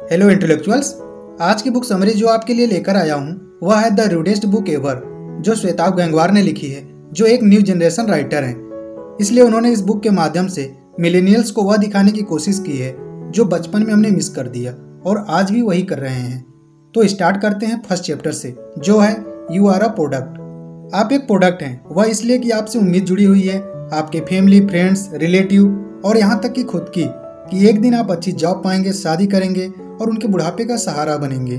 Hello intellectuals. आज की book summary जो आपके लिए लेकर आया हूँ वह है द रूडेस्ट बुक एवर, जो श्वेताब गंगवार ने लिखी है, जो एक न्यू जनरेशन राइटर हैं। इसलिए उन्होंने इस बुक के माध्यम से मिलेनियल्स को वह दिखाने की कोशिश की है जो बचपन में हमने मिस कर दिया और आज भी वही कर रहे हैं। तो स्टार्ट करते हैं फर्स्ट चैप्टर से, जो है यू आर अ प्रोडक्ट। आप एक प्रोडक्ट हैं, वह इसलिए कि आपसे उम्मीद जुड़ी हुई है, आपके फैमिली, फ्रेंड्स, रिलेटिव और यहाँ तक कि खुद की, कि एक दिन आप अच्छी जॉब पाएंगे, शादी करेंगे और उनके बुढ़ापे का सहारा बनेंगे।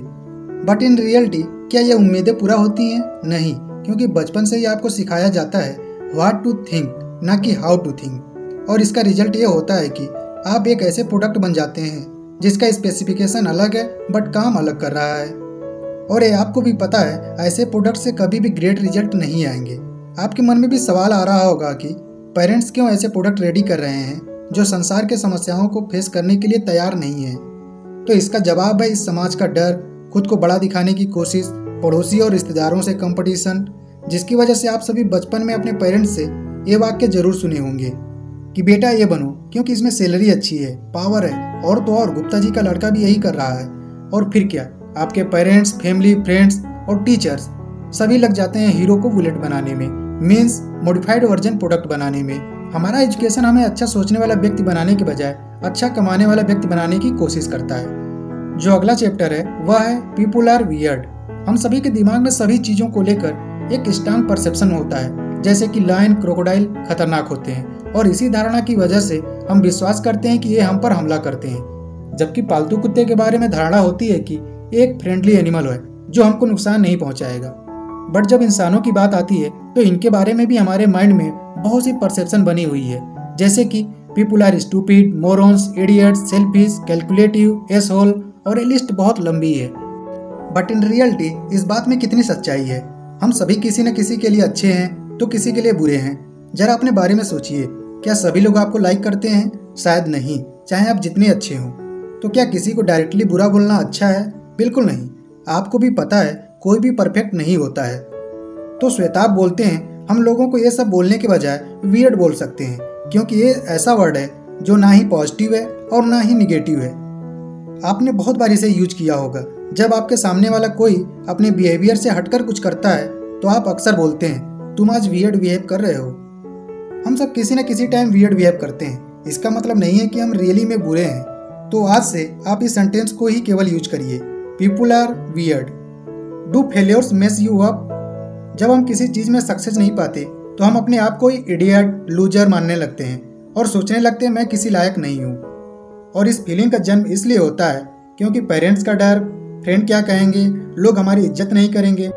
बट इन रियलिटी क्या ये उम्मीदें पूरा होती हैं? नहीं, क्योंकि बचपन से ही आपको सिखाया जाता है व्हाट टू थिंक, ना कि हाउ टू थिंक। और इसका रिजल्ट ये होता है कि आप एक ऐसे प्रोडक्ट बन जाते हैं जिसका स्पेसिफिकेशन अलग है बट काम अलग कर रहा है। और ये आपको भी पता है, ऐसे प्रोडक्ट से कभी भी ग्रेट रिजल्ट नहीं आएंगे। आपके मन में भी सवाल आ रहा होगा कि पेरेंट्स क्यों ऐसे प्रोडक्ट रेडी कर रहे हैं जो संसार के समस्याओं को फेस करने के लिए तैयार नहीं है। तो इसका जवाब है इस समाज का डर, खुद को बड़ा दिखाने की कोशिश, पड़ोसी और रिश्तेदारों से कंपटीशन, जिसकी वजह से आप सभी बचपन में अपने पेरेंट्स से ये वाक्य जरूर सुने होंगे कि बेटा ये बनो क्योंकि इसमें सैलरी अच्छी है, पावर है, और तो और गुप्ता जी का लड़का भी यही कर रहा है। और फिर क्या, आपके पेरेंट्स, फैमिली, फ्रेंड्स और टीचर्स सभी लग जाते हैं हीरो को बुलेट बनाने में, मीन्स मॉडिफाइड वर्जन प्रोडक्ट बनाने में। हमारा एजुकेशन हमें अच्छा सोचने वाला व्यक्ति बनाने के बजाय अच्छा कमाने वाला व्यक्ति बनाने की कोशिश करता है। जो अगला चैप्टर है वह है पीपुल आर वियर्ड। हम सभी के दिमाग में सभी चीज़ों को लेकर एक स्ट्रांग परसेप्शन होता है, जैसे कि लायन, क्रोकोडाइल खतरनाक होते हैं, और इसी धारणा की वजह से हम विश्वास करते हैं कि ये हम पर हमला करते हैं। जबकि पालतू कुत्ते के बारे में धारणा होती है कि एक फ्रेंडली एनिमल है जो हमको नुकसान नहीं पहुंचाएगा। बट जब इंसानों की बात आती है तो इनके बारे में भी हमारे माइंड में बहुत सी परसेप्शन बनी हुई है, जैसे कि people are stupid, morons, idiots, selfish, calculative, asshole, और ये लिस्ट बहुत लंबी है। बट इन रियलिटी इस बात में कितनी सच्चाई है? हम सभी किसी न किसी के लिए अच्छे हैं तो किसी के लिए बुरे हैं। जरा अपने बारे में सोचिए, क्या सभी लोग आपको लाइक करते हैं? शायद नहीं, चाहे आप जितने अच्छे हों। तो क्या किसी को डायरेक्टली बुरा बोलना अच्छा है? बिल्कुल नहीं। आपको भी पता है कोई भी परफेक्ट नहीं होता है। तो श्वेताब बोलते हैं हम लोगों को ये सब बोलने के बजाय वियर्ड बोल सकते हैं, क्योंकि ये ऐसा वर्ड है जो ना ही पॉजिटिव है और ना ही निगेटिव है। आपने बहुत बार इसे यूज किया होगा। जब आपके सामने वाला कोई अपने बिहेवियर से हटकर कुछ करता है तो आप अक्सर बोलते हैं तुम आज वियर्ड बिहेव कर रहे हो। हम सब किसी न किसी टाइम वियर्ड बिहेव करते हैं। इसका मतलब नहीं है कि हम रियली में बुरे हैं। तो आज से आप इस सेंटेंस को ही केवल यूज करिए, people are weird. Do failures mess you up? जब हम किसी चीज में सक्सेस नहीं पाते तो हम अपने आप को इडियट, लूजर मानने लगते हैं और सोचने लगते हैं मैं किसी लायक नहीं हूँ। और इस फीलिंग का जन्म इसलिए होता है क्योंकि पेरेंट्स का डर, फ्रेंड क्या कहेंगे, लोग हमारी इज्जत नहीं करेंगे।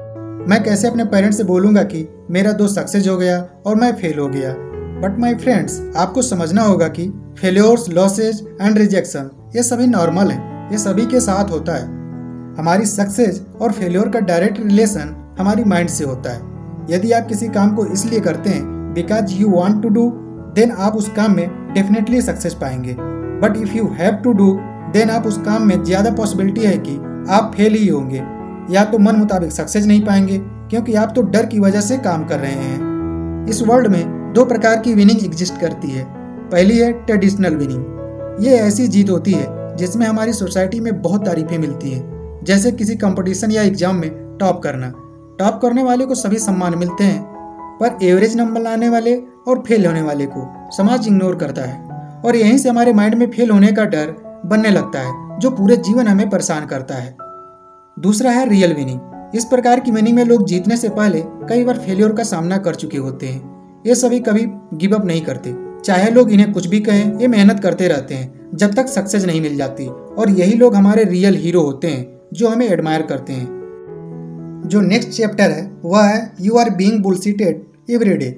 मैं कैसे अपने पेरेंट्स से बोलूँगा कि मेरा दोस्त सक्सेस हो गया और मैं फेल हो गया। बट माय फ्रेंड्स, आपको समझना होगा कि फेल्योर्स, लॉसेज एंड रिजेक्शन ये सभी नॉर्मल हैं, ये सभी के साथ होता है। हमारी सक्सेस और फेल्योर का डायरेक्ट रिलेशन हमारी माइंड से होता है। यदि आप किसी काम को इसलिए करते हैं because you want to do, then आप उस काम में डेफिनेटली सक्सेस पाएंगे। But if you have to do, then आप उस काम में ज़्यादा पॉसिबिलिटी है कि आप फेल ही होंगे, या तो मन मुताबिक सक्सेस नहीं पाएंगे क्योंकि आप तो डर की वजह से काम कर रहे हैं। इस वर्ल्ड में दो प्रकार की विनिंग एग्जिस्ट करती है। पहली है ट्रेडिशनल विनिंग। ये ऐसी जीत होती है जिसमें हमारी सोसाइटी में बहुत तारीफें मिलती हैं, जैसे किसी कंपटीशन या एग्जाम में टॉप करना। टॉप करने वाले को सभी सम्मान मिलते हैं, पर एवरेज नंबर लाने वाले और फेल होने वाले को समाज इग्नोर करता है। और यहीं से हमारे माइंड में फेल होने का डर बनने लगता है, जो पूरे जीवन हमें परेशान करता है। दूसरा है रियल विनिंग। इस प्रकार की विनिंग में लोग जीतने से पहले कई बार फेलियर का सामना कर चुके होते हैं। ये सभी कभी गिव अप नहीं करते, चाहे लोग इन्हें कुछ भी कहें, ये मेहनत करते रहते हैं जब तक सक्सेस नहीं मिल जाती। और यही लोग हमारे रियल हीरो होते हैं जो हमें एडमायर करते हैं। जो नेक्स्ट चैप्टर है वह है यू आर बीइंग बुलशिटेड एवरीडे।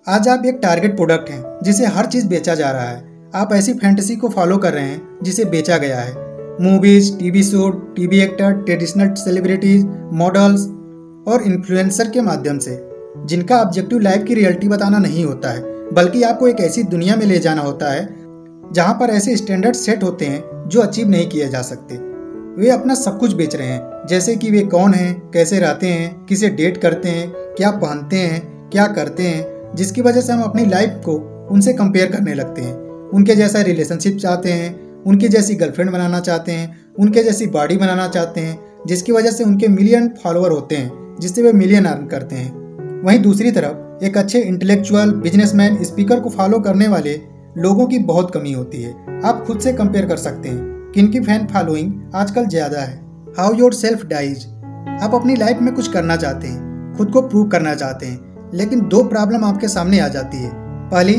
आज आप एक टारगेट प्रोडक्ट हैं जिसे हर चीज़ बेचा जा रहा है। आप ऐसी फैंटेसी को फॉलो कर रहे हैं जिसे बेचा गया है। Movies, TV show, TV actor, traditional celebrities, models और इन्फ्लुएंसर के माध्यम से, जिनका ऑब्जेक्टिव लाइफ की रियलिटी बताना नहीं होता है, बल्कि आपको एक ऐसी दुनिया में ले जाना होता है जहां पर ऐसे स्टैंडर्ड सेट होते हैं जो अचीव नहीं किए जा सकते। वे अपना सब कुछ बेच रहे हैं, जैसे कि वे कौन हैं, कैसे रहते हैं, किसे डेट करते हैं, क्या पहनते हैं, क्या करते हैं, जिसकी वजह से हम अपनी लाइफ को उनसे कंपेयर करने लगते हैं। उनके जैसा रिलेशनशिप चाहते हैं, उनकी जैसी गर्लफ्रेंड बनाना चाहते हैं, उनके जैसी बॉडी बनाना चाहते हैं, जिसकी वजह से उनके मिलियन फॉलोअर होते हैं, जिससे वे मिलियन अर्न करते हैं। वहीं दूसरी तरफ एक अच्छे इंटेलेक्चुअल, बिजनेसमैन, स्पीकर को फॉलो करने वाले लोगों की बहुत कमी होती है। आप खुद से कंपेयर कर सकते हैं किनकी फैन फॉलोइंग आजकल ज़्यादा है। How yourself dies. आप अपनी लाइफ में कुछ करना चाहते हैं, खुद को प्रूव करना चाहते हैं, लेकिन दो प्रॉब्लम आपके सामने आ जाती है। पहली,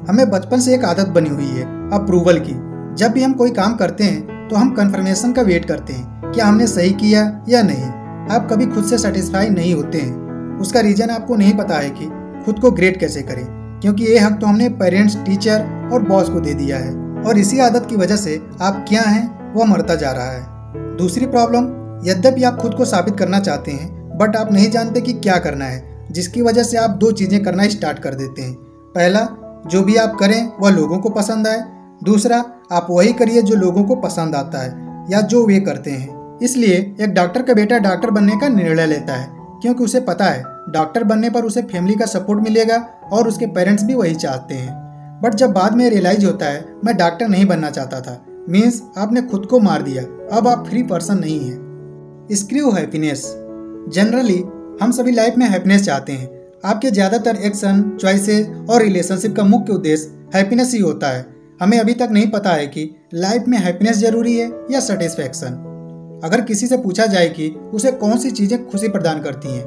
हमें बचपन से एक आदत बनी हुई है अप्रूवल की। जब भी हम कोई काम करते हैं तो हम कंफर्मेशन का वेट करते हैं, क्या हमने सही किया या नहीं। आप कभी खुद से सेटिस्फाई नहीं होते हैं। उसका रीज़न आपको नहीं पता है कि खुद को ग्रेट कैसे करें, क्योंकि ये हक तो हमने पेरेंट्स, टीचर और बॉस को दे दिया है, और इसी आदत की वजह से आप क्या हैं वह मरता जा रहा है। दूसरी प्रॉब्लम, यद्यपि आप खुद को साबित करना चाहते हैं बट आप नहीं जानते कि क्या करना है, जिसकी वजह से आप दो चीज़ें करना स्टार्ट कर देते हैं। पहला, जो भी आप करें वह लोगों को पसंद आए। दूसरा, आप वही करिए जो लोगों को पसंद आता है या जो वे करते हैं। इसलिए एक डॉक्टर का बेटा डॉक्टर बनने का निर्णय लेता है, क्योंकि उसे पता है डॉक्टर बनने पर उसे फैमिली का सपोर्ट मिलेगा और उसके पेरेंट्स भी वही चाहते हैं। बट जब बाद में रियलाइज होता है मैं डॉक्टर नहीं बनना चाहता था, मीन्स आपने खुद को मार दिया, अब आप फ्री पर्सन नहीं हैं। Screw happiness. जनरली हम सभी लाइफ में हैप्पीनेस चाहते हैं। आपके ज़्यादातर एक्शन, चॉइसेस और रिलेशनशिप का मुख्य उद्देश्य हैप्पीनेस ही होता है। हमें अभी तक नहीं पता है कि लाइफ में हैप्पीनेस जरूरी है या सेटिस्फैक्शन। अगर किसी से पूछा जाए कि उसे कौन सी चीज़ें खुशी प्रदान करती हैं,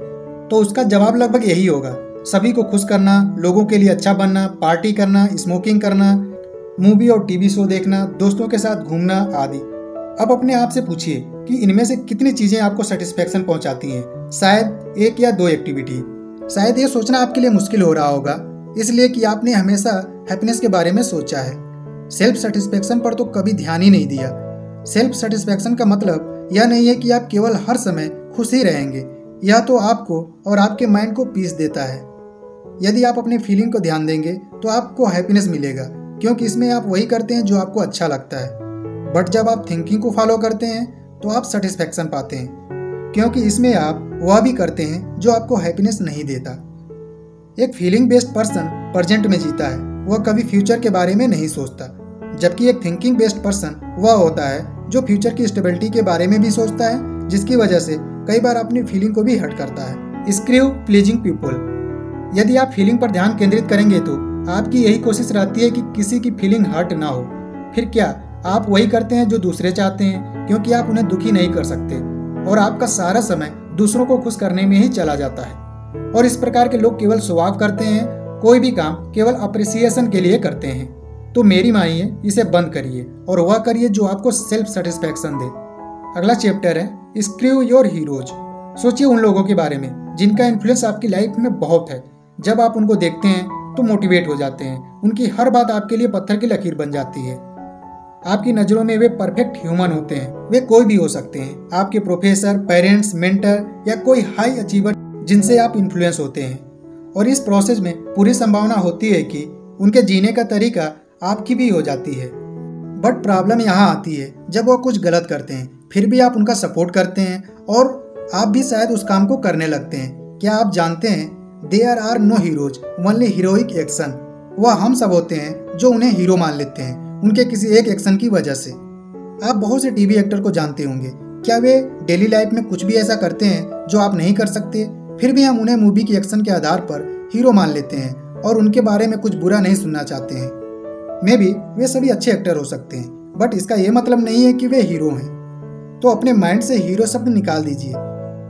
तो उसका जवाब लगभग यही होगा, सभी को खुश करना, लोगों के लिए अच्छा बनना, पार्टी करना, स्मोकिंग करना, मूवी और टीवी शो देखना, दोस्तों के साथ घूमना आदि। अब अपने आप से पूछिए कि इनमें से कितनी चीज़ें आपको सेटिस्फैक्शन पहुंचाती हैं। शायद एक या दो एक्टिविटी। शायद ये सोचना आपके लिए मुश्किल हो रहा होगा, इसलिए कि आपने हमेशा हैप्पीनेस के बारे में सोचा है, सेल्फ सेटिस्फैक्शन पर तो कभी ध्यान ही नहीं दिया। सेल्फ सेटिस्फैक्शन का मतलब यह नहीं है कि आप केवल हर समय खुश ही रहेंगे, यह तो आपको और आपके माइंड को पीस देता है। यदि आप अपने फीलिंग को ध्यान देंगे तो आपको हैप्पीनेस मिलेगा, क्योंकि इसमें आप वही करते हैं जो आपको अच्छा लगता है। बट जब आप थिंकिंग को फॉलो करते हैं तो आप सेटिस्फैक्शन पाते हैं, क्योंकि इसमें आप वह भी करते हैं जो आपको हैप्पीनेस नहीं देता। एक फीलिंग बेस्ड पर्सन प्रेजेंट में जीता है, वह कभी फ्यूचर के बारे में नहीं सोचता, जबकि एक थिंकिंग बेस्ड पर्सन वह होता है जो फ्यूचर की स्टेबिलिटी के बारे में भी सोचता है, जिसकी वजह से कई बार अपनी फीलिंग को भी हर्ट करता है। Screw pleasing people. यदि आप फीलिंग पर ध्यान केंद्रित करेंगे तो आपकी यही कोशिश रहती है कि किसी की फीलिंग हर्ट ना हो। फिर क्या आप वही करते हैं जो दूसरे चाहते हैं, क्योंकि आप उन्हें दुखी नहीं कर सकते और आपका सारा समय दूसरों को खुश करने में ही चला जाता है। और इस प्रकार के लोग केवल स्वभाव करते हैं, कोई भी काम केवल अप्रिसिएशन के लिए करते हैं। तो मेरी मानिए, इसे बंद करिए और वह करिए जो आपको सेल्फ सेटिस्फैक्शन दे। अगला चैप्टर है स्क्रू योर हीरोज। सोचिए उन लोगों के बारे में जिनका इन्फ्लुएंस आपकी लाइफ में बहुत है। जब आप उनको देखते हैं तो मोटिवेट हो जाते हैं, उनकी हर बात आपके लिए पत्थर की लकीर बन जाती है। आपकी नज़रों में वे परफेक्ट ह्यूमन होते हैं, वे कोई भी हो सकते हैं, आपके प्रोफेसर, पेरेंट्स, मेंटर या कोई हाई अचीवर जिनसे आप इन्फ्लुएंस होते हैं। और इस प्रोसेस में पूरी संभावना होती है कि उनके जीने का तरीका आपकी भी हो जाती है। बट प्रॉब्लम यहाँ आती है जब वो कुछ गलत करते हैं, फिर भी आप उनका सपोर्ट करते हैं और आप भी शायद उस काम को करने लगते हैं। क्या आप जानते हैं, there are no heroes, only heroic action. वह हम सब होते हैं जो उन्हें हीरो मान लेते हैं उनके किसी एक एक्शन की वजह से। आप बहुत से टीवी एक्टर को जानते होंगे, क्या वे डेली लाइफ में कुछ भी ऐसा करते हैं जो आप नहीं कर सकते, फिर भी हम उन्हें मूवी की एक्शन के आधार पर हीरो मान लेते हैं और उनके बारे में कुछ बुरा नहीं सुनना चाहते हैं। मे बी वे सभी अच्छे एक्टर हो सकते हैं, बट इसका ये मतलब नहीं है कि वे हीरो हैं। तो अपने माइंड से हीरो शब्द निकाल दीजिए।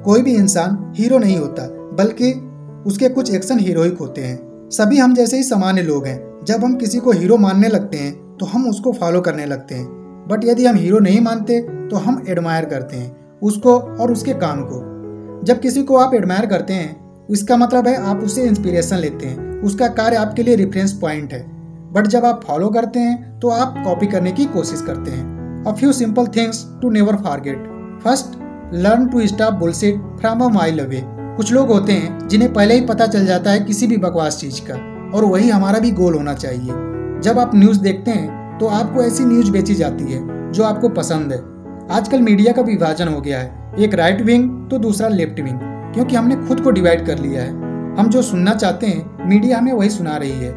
कोई भी इंसान हीरो नहीं होता, बल्कि उसके कुछ एक्शन हीरोइक होते हैं। सभी हम जैसे ही सामान्य लोग हैं। जब हम किसी को हीरो मानने लगते हैं तो हम उसको फॉलो करने लगते हैं, बट यदि हम हीरो नहीं मानते तो हम एडमायर करते हैं उसको और उसके काम को। जब किसी को आप एडमायर करते हैं, इसका मतलब है आप उससे इंस्पिरेशन लेते हैं, उसका कार्य आपके लिए रेफरेंस पॉइंट है। बट जब आप फॉलो करते हैं तो आप कॉपी करने की कोशिश करते हैं। A few simple things to never forget. First, learn to stop bullshit from a mile away. कुछ लोग होते हैं जिन्हें पहले ही पता चल जाता है किसी भी बकवास चीज का, और वही हमारा भी गोल होना चाहिए। जब आप न्यूज़ देखते हैं तो आपको ऐसी न्यूज़ बेची जाती है जो आपको पसंद है। आजकल मीडिया का विभाजन हो गया है, एक राइट विंग तो दूसरा लेफ्ट विंग, क्योंकि हमने खुद को डिवाइड कर लिया है। हम जो सुनना चाहते हैं मीडिया हमें वही सुना रही है,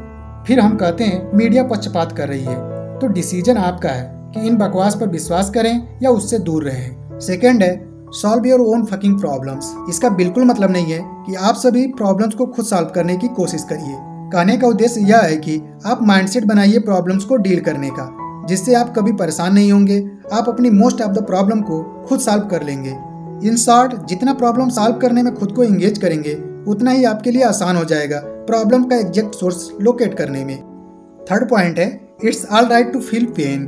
फिर हम कहते हैं मीडिया पक्षपात कर रही है। तो डिसीजन आपका है कि इन बकवास पर विश्वास करें या उससे दूर रहें। सेकेंड है solve your own fucking problems. इसका बिल्कुल मतलब नहीं है कि आप सभी प्रॉब्लम्स को खुद सॉल्व करने की कोशिश करिए। कहने का उद्देश्य यह है कि आप माइंडसेट बनाइए प्रॉब्लम्स को डील करने का, जिससे आप कभी परेशान नहीं होंगे। आप अपनी मोस्ट ऑफ द प्रॉब्लम को खुद सॉल्व कर लेंगे। इन शॉर्ट, जितना प्रॉब्लम सॉल्व करने में खुद को एंगेज करेंगे उतना ही आपके लिए आसान हो जाएगा प्रॉब्लम का एग्जैक्ट सोर्स लोकेट करने में। थर्ड पॉइंट है it's all right to feel pain.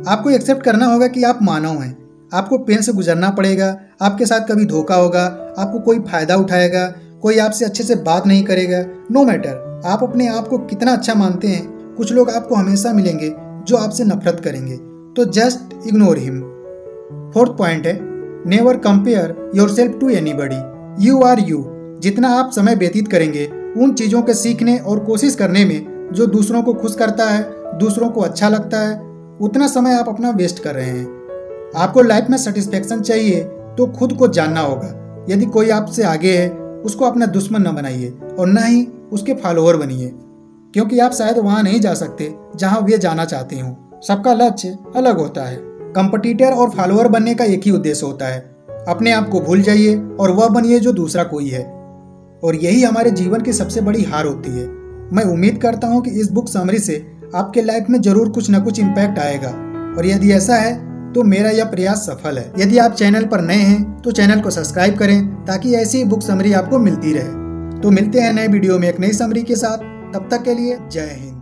आपको एक्सेप्ट करना होगा कि आप मानव हैं। आपको पेन से गुजरना पड़ेगा। आपके साथ कभी धोखा होगा, आपको कोई फायदा उठाएगा, कोई आपसे अच्छे से बात नहीं करेगा। नो मैटर आप अपने आप को कितना अच्छा मानते हैं, कुछ लोग आपको हमेशा मिलेंगे जो आपसे नफरत करेंगे, तो just ignore him. Fourth point है never compare yourself to anybody. You are you. जितना आप समय व्यतीत करेंगे उन चीज़ों के सीखने और कोशिश करने में जो दूसरों को खुश करता है, दूसरों को अच्छा लगता है, उतना समय आप अपना वेस्ट कर रहे हैं। आपको लाइफ में सेटिस्फेक्शन चाहिए तो खुद को जानना होगा। यदि कोई आपसे आगे है उसको अपना दुश्मन न बनाइए और न ही उसके फॉलोअर बनिए, क्योंकि आप शायद वहाँ नहीं जा सकते जहाँ वे जाना चाहते हों। सबका लक्ष्य अलग होता है। कंपटीटर और फॉलोअर बनने का एक ही उद्देश्य होता है, अपने आप को भूल जाइए और वह बनिए जो दूसरा कोई है। और यही हमारे जीवन की सबसे बड़ी हार होती है। मैं उम्मीद करता हूँ कि इस बुक समरी से आपके लाइफ में जरूर कुछ न कुछ इम्पैक्ट आएगा, और यदि ऐसा है तो मेरा यह प्रयास सफल है। यदि आप चैनल पर नए हैं तो चैनल को सब्सक्राइब करें ताकि ऐसी बुक समरी आपको मिलती रहे। तो मिलते हैं नए वीडियो में एक नई समरी के साथ। तब तक के लिए जय हिंद।